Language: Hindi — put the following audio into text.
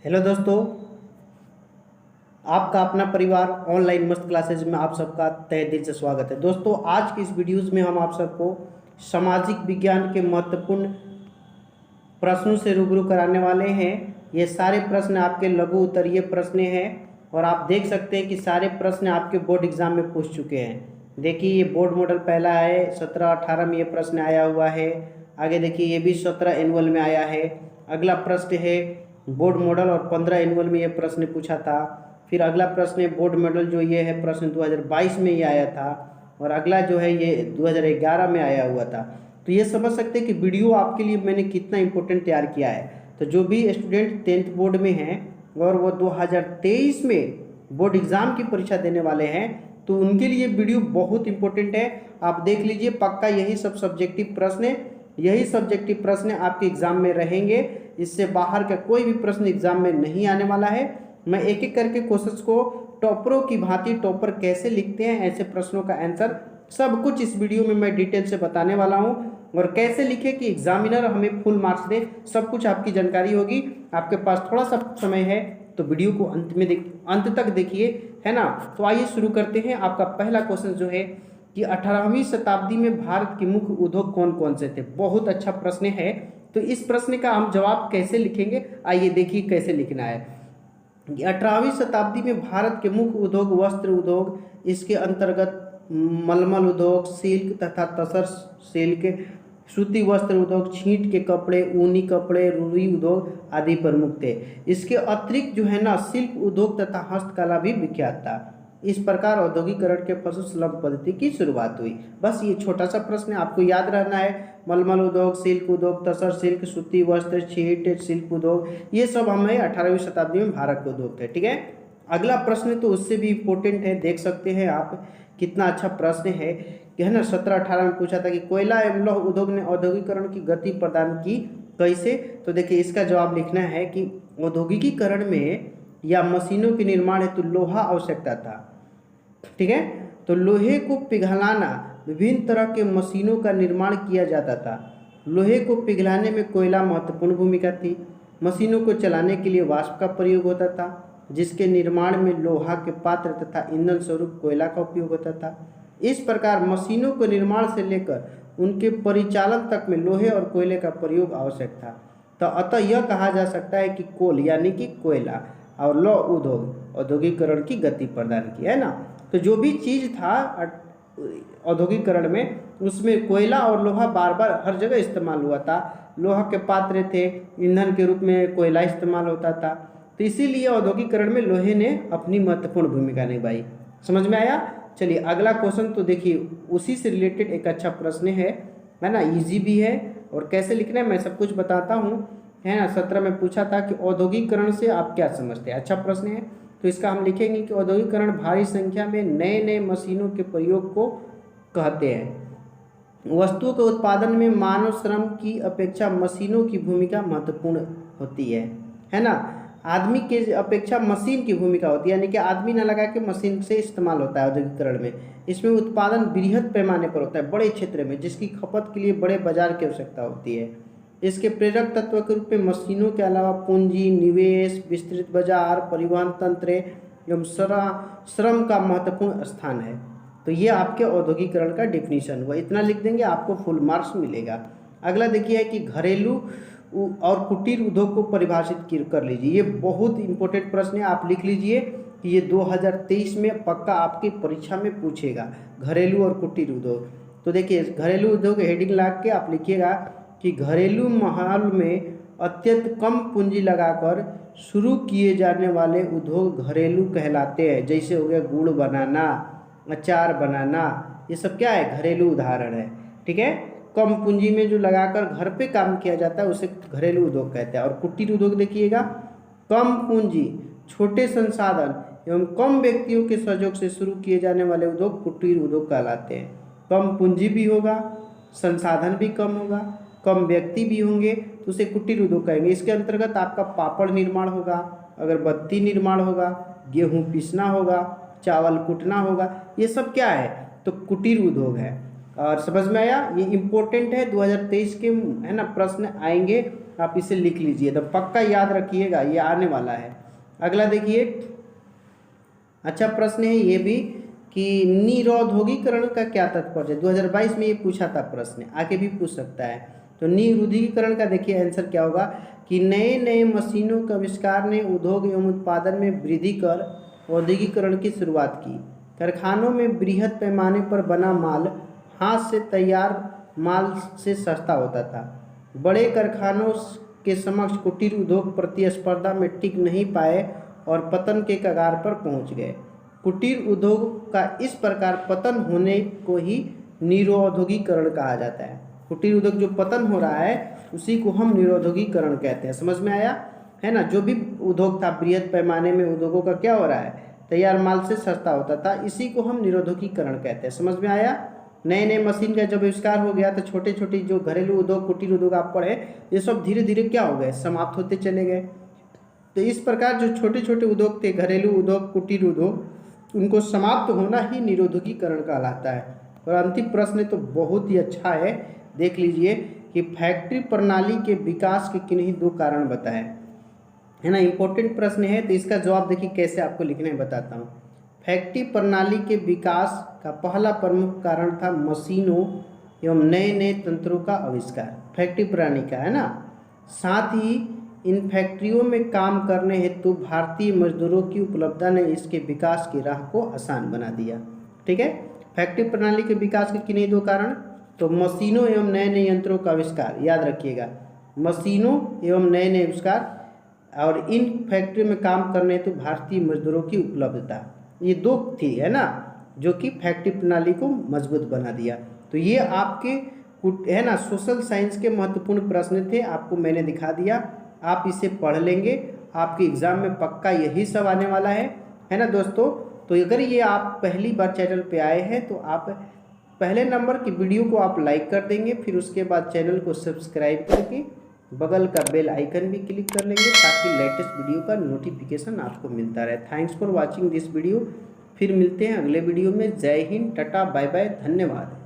हेलो दोस्तों, आपका अपना परिवार ऑनलाइन मस्त क्लासेज में आप सबका तहे दिल से स्वागत है। दोस्तों, आज की इस वीडियोज़ में हम आप सबको सामाजिक विज्ञान के महत्वपूर्ण प्रश्नों से रूबरू कराने वाले हैं। ये सारे प्रश्न आपके लघु उत्तरीय प्रश्न हैं और आप देख सकते हैं कि सारे प्रश्न आपके बोर्ड एग्जाम में पूछ चुके हैं। देखिए, ये बोर्ड मॉडल पहला है, 17-18 में ये प्रश्न आया हुआ है। आगे देखिए, ये भी 17 एनुअल में आया है। अगला प्रश्न है बोर्ड मॉडल और 15 एनुअल में ये प्रश्न पूछा था। फिर अगला प्रश्न है बोर्ड मॉडल, जो ये है प्रश्न 2022 में ये आया था और अगला जो है ये 2011 में आया हुआ था। तो ये समझ सकते हैं कि वीडियो आपके लिए मैंने कितना इंपॉर्टेंट तैयार किया है। तो जो भी स्टूडेंट 10th बोर्ड में हैं और वो 2023 में बोर्ड एग्जाम की परीक्षा देने वाले हैं, तो उनके लिए वीडियो बहुत इंपॉर्टेंट है। आप देख लीजिए, पक्का यही सब सब्जेक्टिव प्रश्न आपके एग्जाम में रहेंगे। इससे बाहर का कोई भी प्रश्न एग्जाम में नहीं आने वाला है। मैं एक एक करके क्वेश्चंस को टॉपरों की भांति, टॉपर कैसे लिखते हैं ऐसे प्रश्नों का आंसर सब कुछ इस वीडियो में मैं डिटेल से बताने वाला हूं। और कैसे लिखे कि एग्जामिनर हमें फुल मार्क्स दे, सब कुछ आपकी जानकारी होगी। आपके पास थोड़ा सा समय है तो वीडियो को अंत तक देखिए, है ना। तो आइए शुरू करते हैं। आपका पहला क्वेश्चन जो है कि 18वीं शताब्दी में भारत के मुख्य उद्योग कौन कौन से थे। बहुत अच्छा प्रश्न है। तो इस प्रश्न का हम जवाब कैसे लिखेंगे, आइए देखिए कैसे लिखना है। 18वीं शताब्दी में भारत के मुख्य उद्योग वस्त्र उद्योग, इसके अंतर्गत मलमल उद्योग, सिल्क तथा तसर सिल्क, सूती वस्त्र उद्योग, छींट के कपड़े, ऊनी कपड़े, रुई उद्योग आदि प्रमुख थे। इसके अतिरिक्त जो है ना, शिल्प उद्योग तथा हस्तकला भी विख्यात था। इस प्रकार औद्योगिकरण के पशु स्लम पद्धति की शुरुआत हुई। बस ये छोटा सा प्रश्न आपको याद रहना है। मलमल उद्योग, सिल्क उद्योग, तसर सिल्क, सूती वस्त्र, छींट, शिल्प उद्योग, ये सब हमें 18वीं शताब्दी में भारत के उद्योग थे। ठीक है। अगला प्रश्न तो उससे भी इम्पोर्टेंट है, देख सकते हैं आप कितना अच्छा प्रश्न है कि, है ना, 17-18 में पूछा था कि कोयला एवं लौह उद्योग ने औद्योगिकरण की गति प्रदान की कैसे। तो देखिए, इसका जवाब लिखना है कि औद्योगिकीकरण में या मशीनों के निर्माण हेतु लोहा आवश्यकता था। ठीक है। तो लोहे को पिघलाना, विभिन्न तरह के मशीनों का निर्माण किया जाता था। लोहे को पिघलाने में कोयला महत्वपूर्ण भूमिका थी। मशीनों को चलाने के लिए वाष्प का प्रयोग होता था, जिसके निर्माण में लोहा के पात्र तथा ईंधन स्वरूप कोयला का उपयोग होता था। इस प्रकार मशीनों के निर्माण से लेकर उनके परिचालन तक में लोहे और कोयले का प्रयोग आवश्यक था। तो अतः यह कहा जा सकता है कि कोल यानी कि कोयला और लौह उद्योग औद्योगिकरण की गति प्रदान की, है ना। तो जो भी चीज़ था औद्योगिकरण में, उसमें कोयला और लोहा बार बार हर जगह इस्तेमाल हुआ था। लोहा के पात्र थे, ईंधन के रूप में कोयला इस्तेमाल होता था। तो इसीलिए औद्योगिकरण में लोहे ने अपनी महत्वपूर्ण भूमिका निभाई। समझ में आया। चलिए अगला क्वेश्चन तो देखिए, उसी से रिलेटेड एक अच्छा प्रश्न है ना, इजी भी है। और कैसे लिखना है मैं सब कुछ बताता हूँ, है ना। 17 में पूछा था कि औद्योगिकरण से आप क्या समझते हैं। अच्छा प्रश्न है। तो इसका हम लिखेंगे कि औद्योगिकरण भारी संख्या में नए नए मशीनों के प्रयोग को कहते हैं। वस्तुओं के उत्पादन में मानव श्रम की अपेक्षा मशीनों की भूमिका महत्वपूर्ण होती है ना। आदमी के अपेक्षा मशीन की भूमिका होती है, यानी कि आदमी न लगा के मशीन से इस्तेमाल होता है औद्योगिकरण में। इसमें उत्पादन बृहद पैमाने पर होता है, बड़े क्षेत्र में, जिसकी खपत के लिए बड़े बाजार की आवश्यकता होती है। इसके प्रेरक तत्व के रूप में मशीनों के अलावा पूंजी, निवेश, विस्तृत बाजार, परिवहन तंत्र एवं श्रम का महत्वपूर्ण स्थान है। तो ये आपके औद्योगिकरण का डिफिनीशन हुआ। इतना लिख देंगे, आपको फुल मार्क्स मिलेगा। अगला देखिए कि घरेलू और कुटीर उद्योग को परिभाषित कर लीजिए। ये बहुत इंपॉर्टेंट प्रश्न है, आप लिख लीजिए कि ये 2023 में पक्का आपकी परीक्षा में पूछेगा, घरेलू और कुटीर उद्योग। तो देखिए, घरेलू उद्योग हेडिंग लगा के आप लिखिएगा कि घरेलू माहौल में अत्यंत कम पूंजी लगाकर शुरू किए जाने वाले उद्योग घरेलू कहलाते हैं। जैसे हो गया गुड़ बनाना, अचार बनाना, ये सब क्या है, घरेलू उदाहरण है। ठीक है। कम पूंजी में जो लगाकर घर पे काम किया जाता है उसे घरेलू उद्योग कहते हैं। और कुटीर उद्योग देखिएगा, कम पूंजी, छोटे संसाधन एवं कम व्यक्तियों के सहयोग से शुरू किए जाने वाले उद्योग कुटीर उद्योग कहलाते हैं। कम पूंजी भी होगा, संसाधन भी कम होगा, कम व्यक्ति भी होंगे, तो उसे कुटीर उद्योग कहेंगे। इसके अंतर्गत आपका पापड़ निर्माण होगा, अगरबत्ती निर्माण होगा, गेहूँ पीसना होगा, चावल कुटना होगा, ये सब क्या है, तो कुटीर उद्योग है। और समझ में आया, ये इम्पोर्टेंट है, 2023 के है ना प्रश्न आएंगे, आप इसे लिख लीजिए, तो पक्का याद रखिएगा, ये आने वाला है। अगला देखिए, अच्छा प्रश्न है ये भी कि निरोधीकरण का क्या तात्पर्य है। 2022 में ये पूछा था प्रश्न, आगे भी पूछ सकता है। तो निरोधीकरण का देखिए आंसर क्या होगा कि नए नए मशीनों के आविष्कार ने उद्योग एवं उत्पादन में वृद्धि कर औद्योगिकरण की शुरुआत की। कारखानों में बृहद पैमाने पर बना माल हाथ से तैयार माल से सस्ता होता था। बड़े कारखानों के समक्ष कुटीर उद्योग प्रतिस्पर्धा में टिक नहीं पाए और पतन के कगार पर पहुंच गए। कुटीर उद्योग का इस प्रकार पतन होने को ही निरोधीकरण कहा जाता है। कुटीर उद्योग जो पतन हो रहा है उसी को हम निरोधीकरण कहते हैं। समझ में आया है ना। जो भी उद्योग था बृहद पैमाने में उद्योगों का क्या हो रहा है, तैयार माल से सस्ता होता था, इसी को हम निरोधीकरण कहते हैं। समझ में आया। नए नए मशीन का जब आविष्कार हो गया तो छोटे छोटे जो घरेलू उद्योग कुटीर उद्योग आप पढ़े, ये सब धीरे धीरे क्या हो गए, समाप्त होते चले गए। तो इस प्रकार जो छोटे छोटे उद्योग थे, घरेलू उद्योग कुटीर उद्योग, उनको समाप्त होना ही निरोधीकरण कहलाता है। और अंतिम प्रश्न तो बहुत ही अच्छा है, देख लीजिए कि फैक्ट्री प्रणाली के विकास के किन्हीं दो कारण बताएं, है ना। इंपॉर्टेंट प्रश्न है, तो इसका जवाब देखिए कैसे आपको लिखने बताता हूँ। फैक्ट्री प्रणाली के विकास का पहला प्रमुख कारण था मशीनों एवं नए नए तंत्रों का आविष्कार, फैक्ट्री प्रणाली का, है ना। साथ ही इन फैक्ट्रियों में काम करने हेतु भारतीय मजदूरों की उपलब्धता ने इसके विकास की राह को आसान बना दिया। ठीक है, फैक्ट्री प्रणाली के विकास के किन्हीं दो कारण, तो मशीनों एवं नए नए यंत्रों का आविष्कार, याद रखिएगा, मशीनों एवं नए नए आविष्कार, और इन फैक्ट्री में काम करने हेतु भारतीय मजदूरों की उपलब्धता, ये दो थी, है ना, जो कि फैक्ट्री प्रणाली को मजबूत बना दिया। तो ये आपके है ना सोशल साइंस के महत्वपूर्ण प्रश्न थे, आपको मैंने दिखा दिया, आप इसे पढ़ लेंगे, आपके एग्जाम में पक्का यही सब आने वाला है ना दोस्तों। तो अगर ये आप पहली बार चैनल पे आए हैं तो आप पहले नंबर की वीडियो को आप लाइक कर देंगे, फिर उसके बाद चैनल को सब्सक्राइब करके बगल का बेल आइकन भी क्लिक कर लेंगे ताकि लेटेस्ट वीडियो का नोटिफिकेशन आपको मिलता रहे। Thanks for watching this video. फिर मिलते हैं अगले वीडियो में। जय हिंद, टाटा, बाय बाय, धन्यवाद।